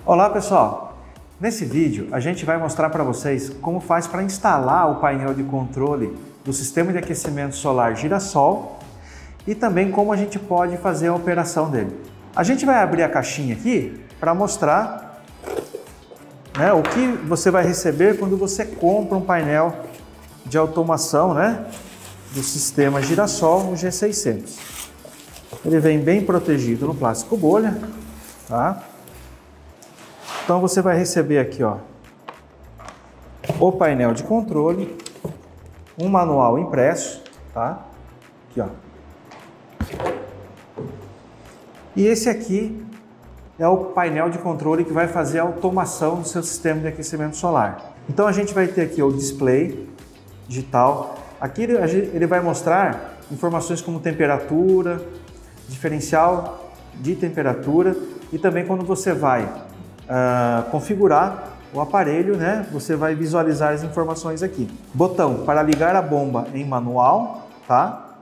Olá pessoal, nesse vídeo a gente vai mostrar para vocês como faz para instalar o painel de controle do sistema de aquecimento solar Girasol e também como a gente pode fazer a operação dele. A gente vai abrir a caixinha aqui para mostrar o que você vai receber quando você compra um painel de automação do sistema Girasol, o G600. Ele vem bem protegido no plástico bolha, tá? Então você vai receber aqui, ó, o painel de controle, um manual impresso, tá? Aqui, ó. E esse aqui é o painel de controle que vai fazer a automação do seu sistema de aquecimento solar. Então a gente vai ter aqui o display digital. Aqui ele vai mostrar informações como temperatura, diferencial de temperatura e também quando você vai configurar o aparelho, você vai visualizar as informações aqui. Botão para ligar a bomba em manual, tá?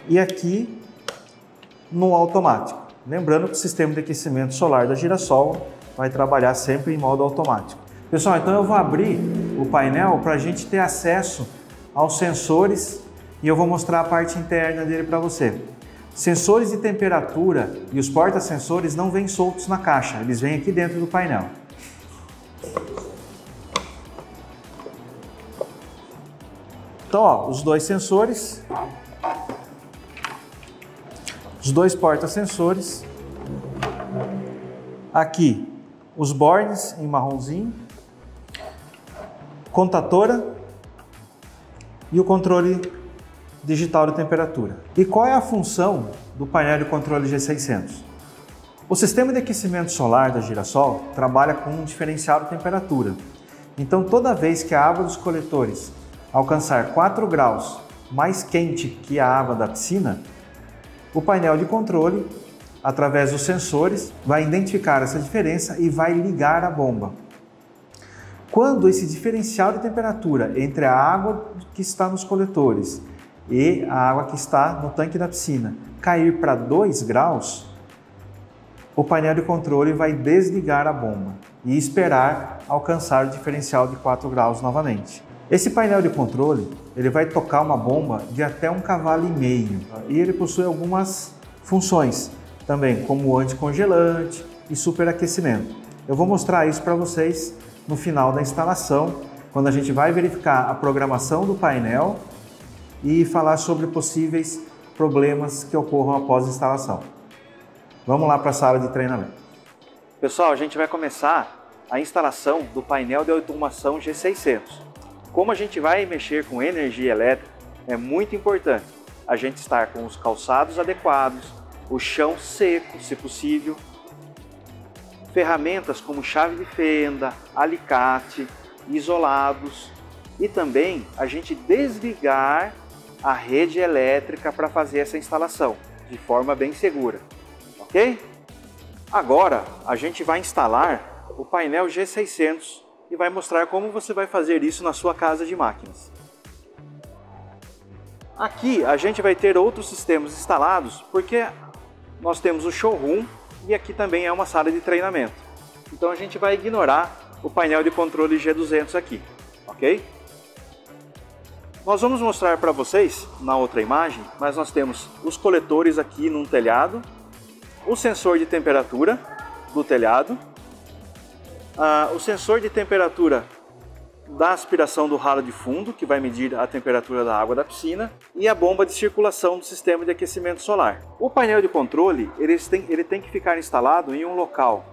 E aqui no automático. Lembrando que o sistema de aquecimento solar da Girasol vai trabalhar sempre em modo automático. Pessoal, então eu vou abrir o painel para a gente ter acesso aos sensores e eu vou mostrar a parte interna dele para você. Sensores de temperatura e os porta-sensores não vêm soltos na caixa, eles vêm aqui dentro do painel. Então, ó, os dois sensores, os dois porta-sensores, aqui os bornes em marronzinho, contatora e o controle digital de temperatura. E qual é a função do painel de controle G600? O sistema de aquecimento solar da Girasol trabalha com um diferencial de temperatura. Então, toda vez que a água dos coletores alcançar 4 graus mais quente que a água da piscina, o painel de controle, através dos sensores, vai identificar essa diferença e vai ligar a bomba. Quando esse diferencial de temperatura entre a água que está nos coletores e a água que está no tanque da piscina cair para 2 graus, o painel de controle vai desligar a bomba e esperar alcançar o diferencial de 4 graus novamente. Esse painel de controle ele vai tocar uma bomba de até 1,5 kg e ele possui algumas funções também, como anticongelante e superaquecimento. Eu vou mostrar isso para vocês no final da instalação, quando a gente vai verificar a programação do painel e falar sobre possíveis problemas que ocorram após a instalação. Vamos lá para a sala de treinamento. Pessoal, a gente vai começar a instalação do painel de automação G600. Como a gente vai mexer com energia elétrica, é muito importante a gente estar com os calçados adequados, o chão seco, se possível, ferramentas como chave de fenda, alicate, isolados e também a gente desligar a rede elétrica para fazer essa instalação de forma bem segura, ok? Agora a gente vai instalar o painel G600 e vai mostrar como você vai fazer isso na sua casa de máquinas. Aqui a gente vai ter outros sistemas instalados porque nós temos o showroom e aqui também é uma sala de treinamento. Então a gente vai ignorar o painel de controle G200 aqui, ok? Nós vamos mostrar para vocês na outra imagem, mas nós temos os coletores aqui no telhado, o sensor de temperatura do telhado, o sensor de temperatura da aspiração do ralo de fundo, que vai medir a temperatura da água da piscina, e a bomba de circulação do sistema de aquecimento solar. O painel de controle ele tem que ficar instalado em um local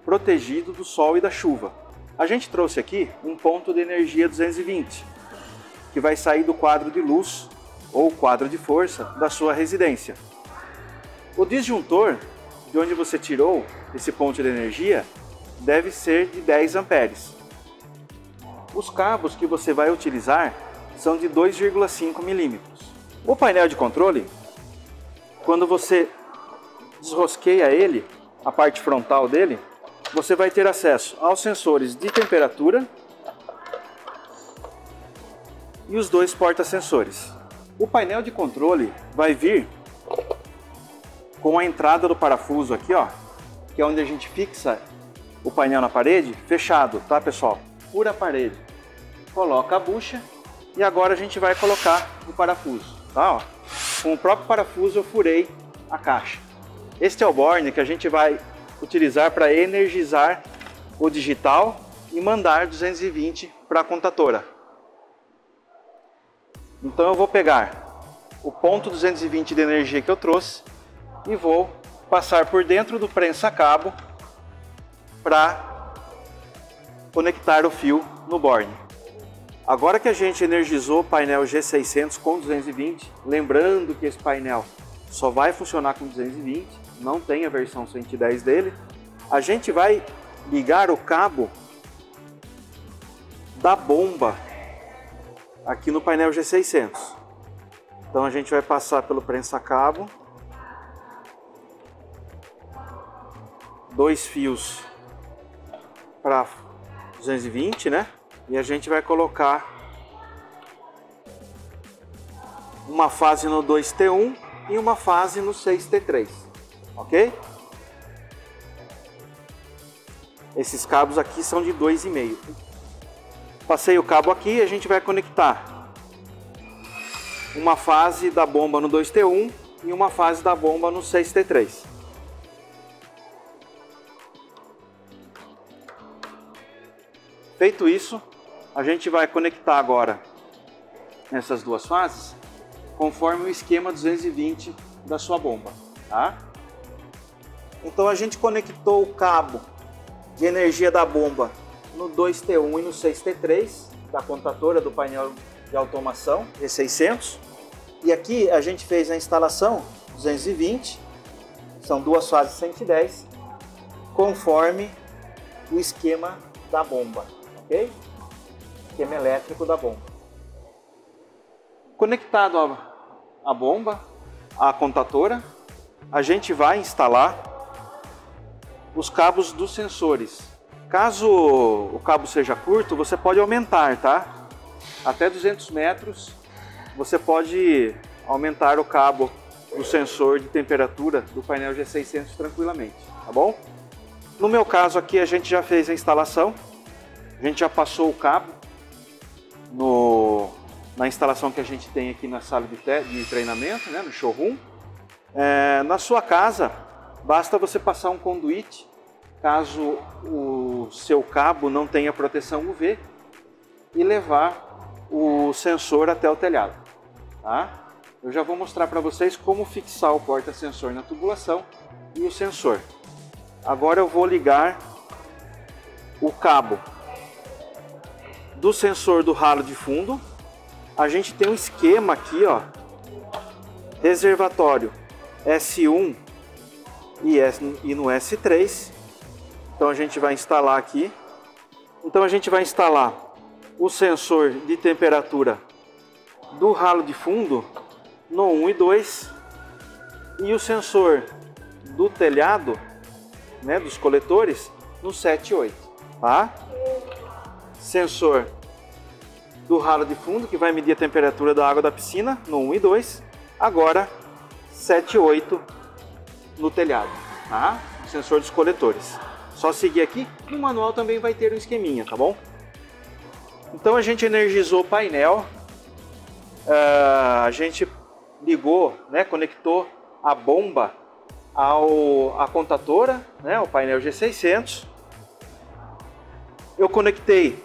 protegido do sol e da chuva. A gente trouxe aqui um ponto de energia 220, que vai sair do quadro de luz ou quadro de força da sua residência. O disjuntor, de onde você tirou esse ponto de energia, deve ser de 10 amperes. Os cabos que você vai utilizar são de 2,5 milímetros. O painel de controle, quando você desrosqueia ele, a parte frontal dele, você vai ter acesso aos sensores de temperatura e os dois porta-sensores. O painel de controle vai vir com a entrada do parafuso aqui, ó, que é onde a gente fixa o painel na parede, fechado, tá pessoal? Fura a parede, coloca a bucha e agora a gente vai colocar o parafuso, tá? Ó, com o próprio parafuso eu furei a caixa. Este é o borne que a gente vai utilizar para energizar o digital e mandar 220 para a contatora. Então eu vou pegar o ponto 220 de energia que eu trouxe e vou passar por dentro do prensa-cabo para conectar o fio no borne. Agora que a gente energizou o painel G600 com 220, lembrando que esse painel só vai funcionar com 220, não tem a versão 110 dele, a gente vai ligar o cabo da bomba aqui no painel G600. Então a gente vai passar pelo prensa-cabo, 2 fios para 220, né? E a gente vai colocar uma fase no 2T1 e uma fase no 6T3, ok? Esses cabos aqui são de 2,5. Passei o cabo aqui e a gente vai conectar uma fase da bomba no 2T1 e uma fase da bomba no 6T3. Feito isso, a gente vai conectar agora essas duas fases conforme o esquema 220 da sua bomba, tá? Então a gente conectou o cabo de energia da bomba no 2T1 e no 6T3 da contatora do painel de automação G600. E aqui a gente fez a instalação 220, são duas fases 110, conforme o esquema da bomba, ok? Esquema elétrico da bomba. Conectado a bomba, a contatora, a gente vai instalar os cabos dos sensores. Caso o cabo seja curto, você pode aumentar, tá? Até 200 metros você pode aumentar o cabo do sensor de temperatura do painel G600 tranquilamente, tá bom? No meu caso aqui a gente já fez a instalação, a gente já passou o cabo na instalação que a gente tem aqui na sala de treinamento, né, no showroom. Na sua casa, basta você passar um conduíte, caso o seu cabo não tenha proteção UV, e levar o sensor até o telhado, tá? Eu já vou mostrar para vocês como fixar o porta-sensor na tubulação e o sensor. Agora eu vou ligar o cabo do sensor do ralo de fundo. A gente tem um esquema aqui, ó, reservatório S1 e no S3. Então a gente vai instalar aqui. Então a gente vai instalar o sensor de temperatura do ralo de fundo no 1 e 2 e o sensor do telhado, né, dos coletores, no 7 e 8, tá? Sensor do ralo de fundo, que vai medir a temperatura da água da piscina, no 1 e 2. Agora 7 e 8 no telhado, tá? Sensor dos coletores. Só seguir aqui, no manual também vai ter um esqueminha, tá bom? Então a gente energizou o painel, a gente ligou, né, conectou a bomba à contatora, né, o painel G600. Eu conectei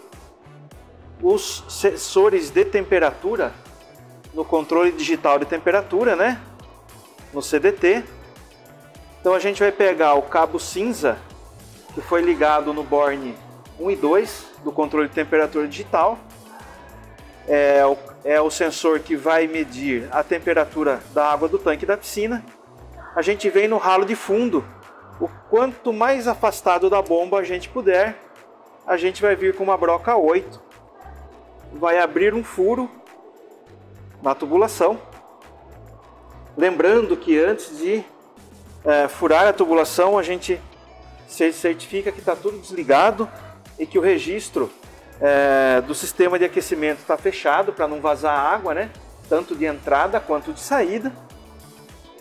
os sensores de temperatura no controle digital de temperatura, né, no CDT. Então a gente vai pegar o cabo cinza que foi ligado no borne 1 e 2 do controle de temperatura digital. É o sensor que vai medir a temperatura da água do tanque da piscina. A gente vem no ralo de fundo. O quanto mais afastado da bomba a gente puder, a gente vai vir com uma broca 8. Vai abrir um furo na tubulação. Lembrando que antes de furar a tubulação, a gente se certifica que está tudo desligado e que o registro do sistema de aquecimento está fechado para não vazar água, né? Tanto de entrada quanto de saída.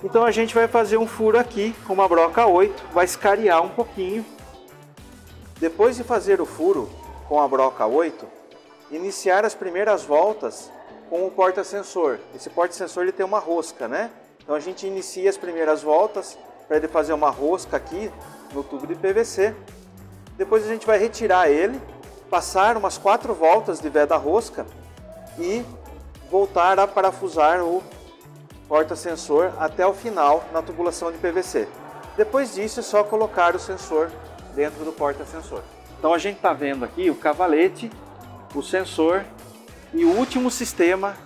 Então a gente vai fazer um furo aqui com uma broca 8, vai escariar um pouquinho. Depois de fazer o furo com a broca 8, iniciar as primeiras voltas com o porta-sensor. Esse porta-sensor ele tem uma rosca, né? Então a gente inicia as primeiras voltas para ele fazer uma rosca aqui no tubo de PVC. Depois a gente vai retirar ele, passar umas 4 voltas de veda rosca e voltar a parafusar o porta-sensor até o final na tubulação de PVC. Depois disso é só colocar o sensor dentro do porta-sensor. Então a gente está vendo aqui o cavalete, o sensor e o último sistema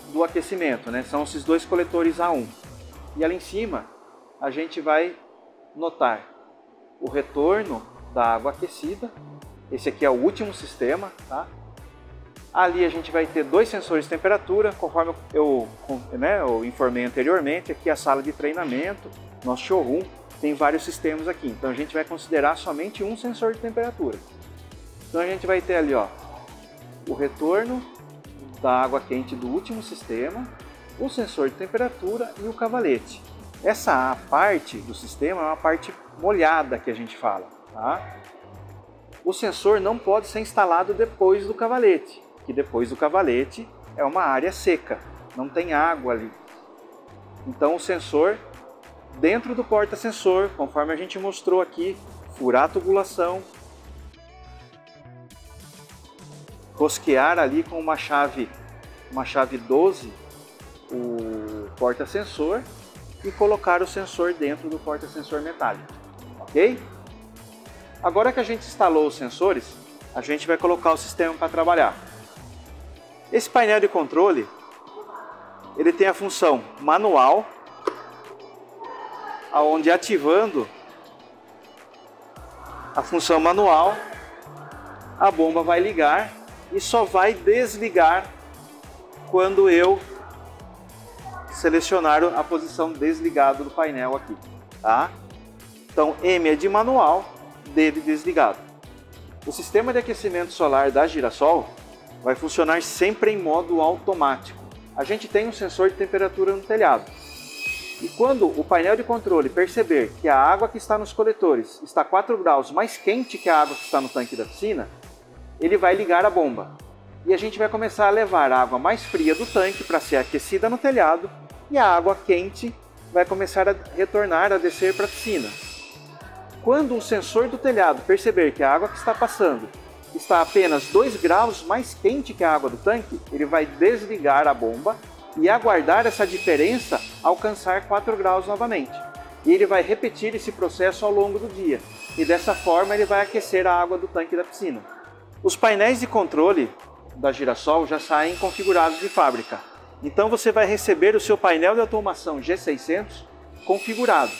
do aquecimento, né? São esses dois coletores A1. E ali em cima a gente vai notar o retorno da água aquecida. Esse aqui é o último sistema, tá? Ali a gente vai ter 2 sensores de temperatura, conforme eu informei anteriormente. Aqui a sala de treinamento, nosso showroom, tem vários sistemas aqui. Então a gente vai considerar somente um sensor de temperatura. Então a gente vai ter ali, ó, o retorno da água quente do último sistema, o sensor de temperatura e o cavalete. Essa parte do sistema é uma parte molhada que a gente fala, tá? O sensor não pode ser instalado depois do cavalete, que depois do cavalete é uma área seca, não tem água ali. Então o sensor dentro do porta-sensor, conforme a gente mostrou aqui, furar a tubulação, rosquear ali com uma chave 12 o porta-sensor e colocar o sensor dentro do porta-sensor metálico, ok? Agora que a gente instalou os sensores, a gente vai colocar o sistema para trabalhar. Esse painel de controle, ele tem a função manual, onde ativando a função manual, a bomba vai ligar e só vai desligar quando eu selecionar a posição desligado do painel aqui, tá? Então M é de manual, D de desligado. O sistema de aquecimento solar da Girasol vai funcionar sempre em modo automático. A gente tem um sensor de temperatura no telhado. E quando o painel de controle perceber que a água que está nos coletores está 4 graus mais quente que a água que está no tanque da piscina, ele vai ligar a bomba. E a gente vai começar a levar a água mais fria do tanque para ser aquecida no telhado e a água quente vai começar a retornar, a descer para a piscina. Quando o sensor do telhado perceber que a água que está passando está apenas 2 graus mais quente que a água do tanque, ele vai desligar a bomba e aguardar essa diferença alcançar 4 graus novamente. E ele vai repetir esse processo ao longo do dia. E dessa forma ele vai aquecer a água do tanque da piscina. Os painéis de controle da Girasol já saem configurados de fábrica. Então você vai receber o seu painel de automação G600 configurado.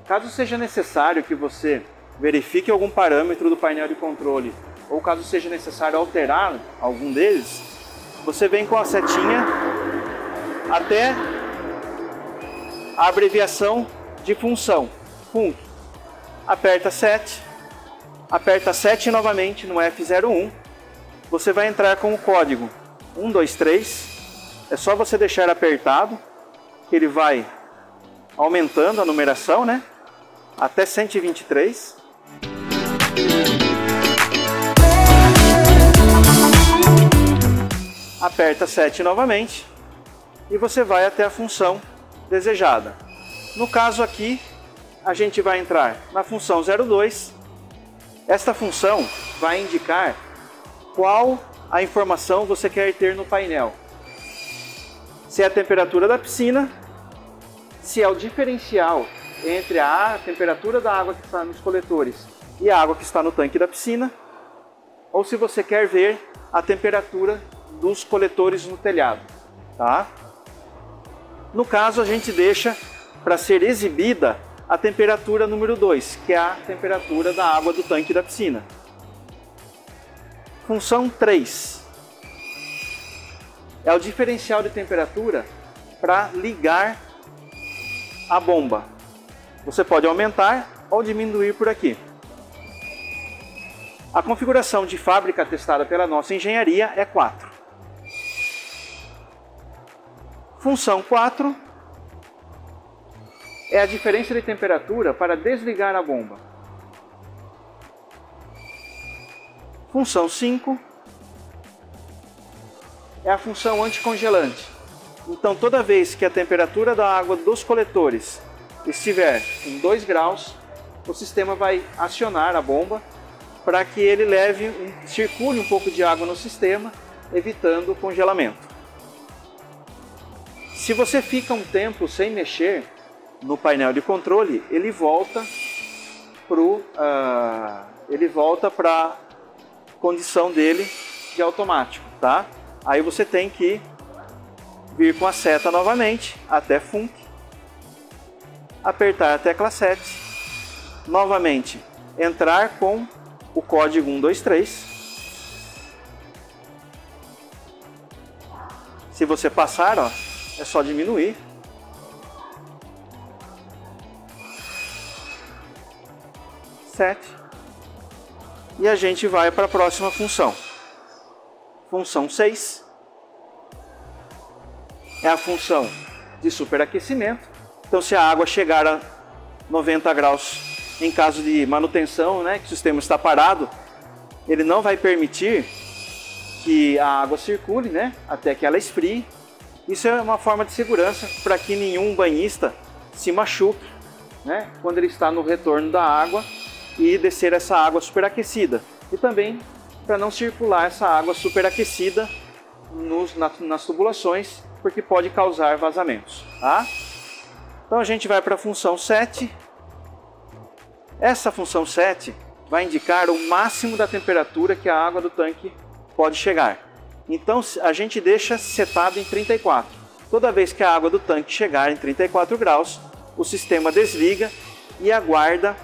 Caso seja necessário que você verifique algum parâmetro do painel de controle ou caso seja necessário alterar algum deles, você vem com a setinha até a abreviação de função, func. Aperta 7 novamente no F01, você vai entrar com o código 123, é só você deixar apertado, que ele vai aumentando a numeração, né? Até 123. Aperta 7 novamente e você vai até a função desejada. No caso aqui, a gente vai entrar na função 02. Esta função vai indicar qual a informação você quer ter no painel. Se é a temperatura da piscina, se é o diferencial entre a temperatura da água que está nos coletores e a água que está no tanque da piscina, ou se você quer ver a temperatura dos coletores no telhado, tá? No caso, a gente deixa para ser exibida a temperatura número 2, que é a temperatura da água do tanque da piscina. Função 3 é o diferencial de temperatura para ligar a bomba. Você pode aumentar ou diminuir por aqui. A configuração de fábrica testada pela nossa engenharia é 4. Função 4 é a diferença de temperatura para desligar a bomba. Função 5 é a função anticongelante. Então, toda vez que a temperatura da água dos coletores estiver em 2 graus, o sistema vai acionar a bomba para que ele circule um pouco de água no sistema, evitando o congelamento. Se você fica um tempo sem mexer no painel de controle, ele volta para a condição dele de automático, tá? Aí você tem que vir com a seta novamente até FUNC, apertar a tecla 7, novamente entrar com o código 123. Se você passar, ó, é só diminuir. E a gente vai para a próxima função. Função 6 é a função de superaquecimento. Então, se a água chegar a 90 graus em caso de manutenção, né, que o sistema está parado, ele não vai permitir que a água circule, né, até que ela esfrie. Isso é uma forma de segurança para que nenhum banhista se machuque, né, quando ele está no retorno da água e descer essa água superaquecida. E também para não circular essa água superaquecida nas tubulações, porque pode causar vazamentos, tá? Então a gente vai para a função 7. Essa função 7 vai indicar o máximo da temperatura que a água do tanque pode chegar. Então a gente deixa setado em 34. Toda vez que a água do tanque chegar em 34 graus, o sistema desliga e aguarda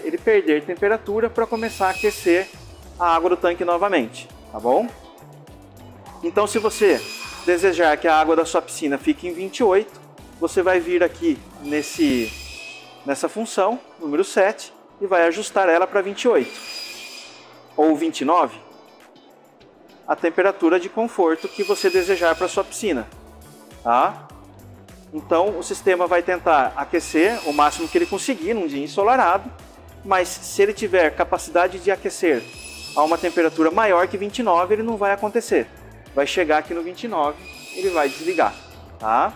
ele perder temperatura para começar a aquecer a água do tanque novamente, tá bom? Então, se você desejar que a água da sua piscina fique em 28, você vai vir aqui nessa função, número 7, e vai ajustar ela para 28 ou 29, a temperatura de conforto que você desejar para sua piscina, tá? Então, o sistema vai tentar aquecer o máximo que ele conseguir num dia ensolarado, mas se ele tiver capacidade de aquecer a uma temperatura maior que 29, ele não vai acontecer. Vai chegar aqui no 29, ele vai desligar, tá?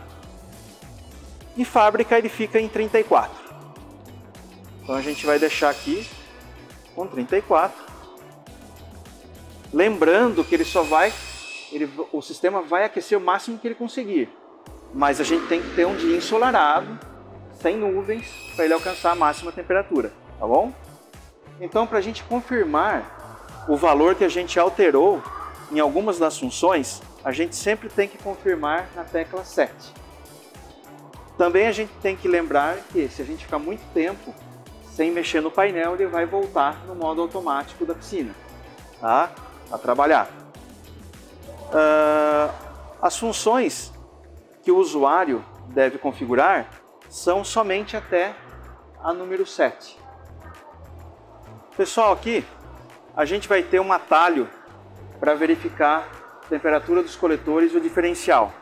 De fábrica, ele fica em 34. Então, a gente vai deixar aqui com 34. Lembrando que o sistema vai aquecer o máximo que ele conseguir. Mas a gente tem que ter um dia ensolarado, sem nuvens, para ele alcançar a máxima temperatura, tá bom? Então, para a gente confirmar o valor que a gente alterou em algumas das funções, a gente sempre tem que confirmar na tecla 7. Também a gente tem que lembrar que se a gente ficar muito tempo sem mexer no painel, ele vai voltar no modo automático da piscina, tá? A trabalhar. As funções que o usuário deve configurar são somente até a número 7. Pessoal, aqui a gente vai ter um atalho para verificar a temperatura dos coletores e o diferencial.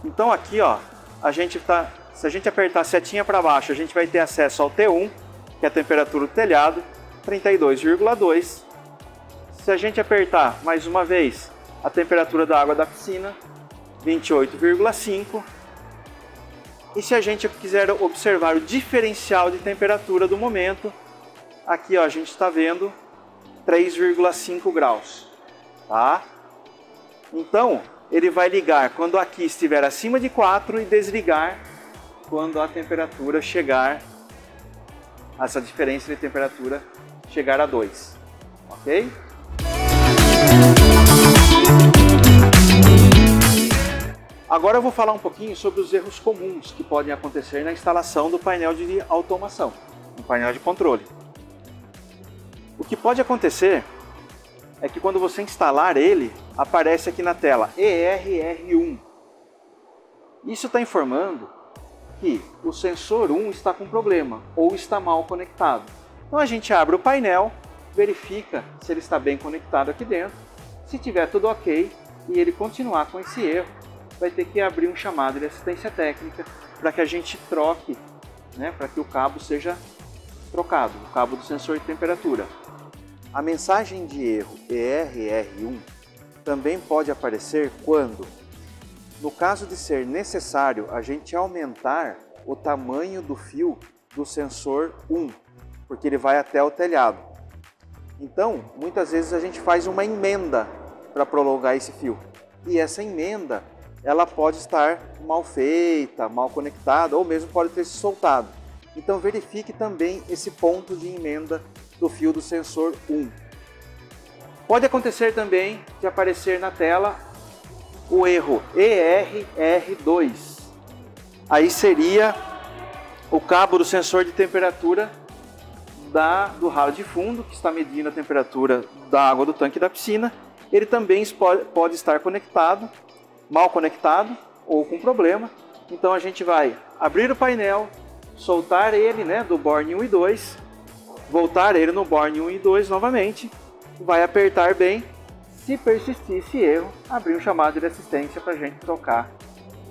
Então aqui, ó, se a gente apertar a setinha para baixo, a gente vai ter acesso ao T1, que é a temperatura do telhado, 32,2. Se a gente apertar mais uma vez a temperatura da água da piscina, 28,5. E se a gente quiser observar o diferencial de temperatura do momento, aqui, ó, a gente está vendo 3,5 graus, tá? Então, ele vai ligar quando aqui estiver acima de 4 e desligar quando a temperatura chegar, essa diferença de temperatura chegar a 2, ok? Agora eu vou falar um pouquinho sobre os erros comuns que podem acontecer na instalação do painel de automação, no painel de controle. O que pode acontecer é que quando você instalar ele, aparece aqui na tela ERR1. Isso está informando que o sensor 1 está com problema ou está mal conectado. Então a gente abre o painel, verifica se ele está bem conectado aqui dentro. Se tiver tudo ok e ele continuar com esse erro, vai ter que abrir um chamado de assistência técnica para que a gente troque, né, para que o cabo seja trocado, o cabo do sensor de temperatura. A mensagem de erro ERR1 também pode aparecer quando, no caso de ser necessário a gente aumentar o tamanho do fio do sensor 1, porque ele vai até o telhado. Então, muitas vezes a gente faz uma emenda para prolongar esse fio. E essa emenda, ela pode estar mal feita, mal conectada, ou mesmo pode ter se soltado. Então verifique também esse ponto de emenda do fio do sensor 1. Pode acontecer também de aparecer na tela o erro ERR2. Aí seria o cabo do sensor de temperatura do ralo de fundo, que está medindo a temperatura da água do tanque da piscina. Ele também pode estar conectado, mal conectado ou com problema. Então a gente vai abrir o painel, soltar ele, né, do borne 1 e 2, voltar ele no borne 1 e 2 novamente, vai apertar bem. Se persistir esse erro, abrir um chamado de assistência para a gente trocar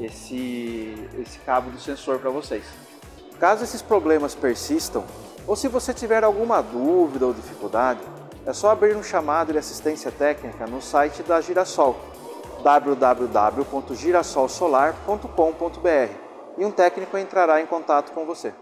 esse cabo do sensor para vocês. Caso esses problemas persistam, ou se você tiver alguma dúvida ou dificuldade, é só abrir um chamado de assistência técnica no site da Girasol, www.girasolsolar.com.br, e um técnico entrará em contato com você.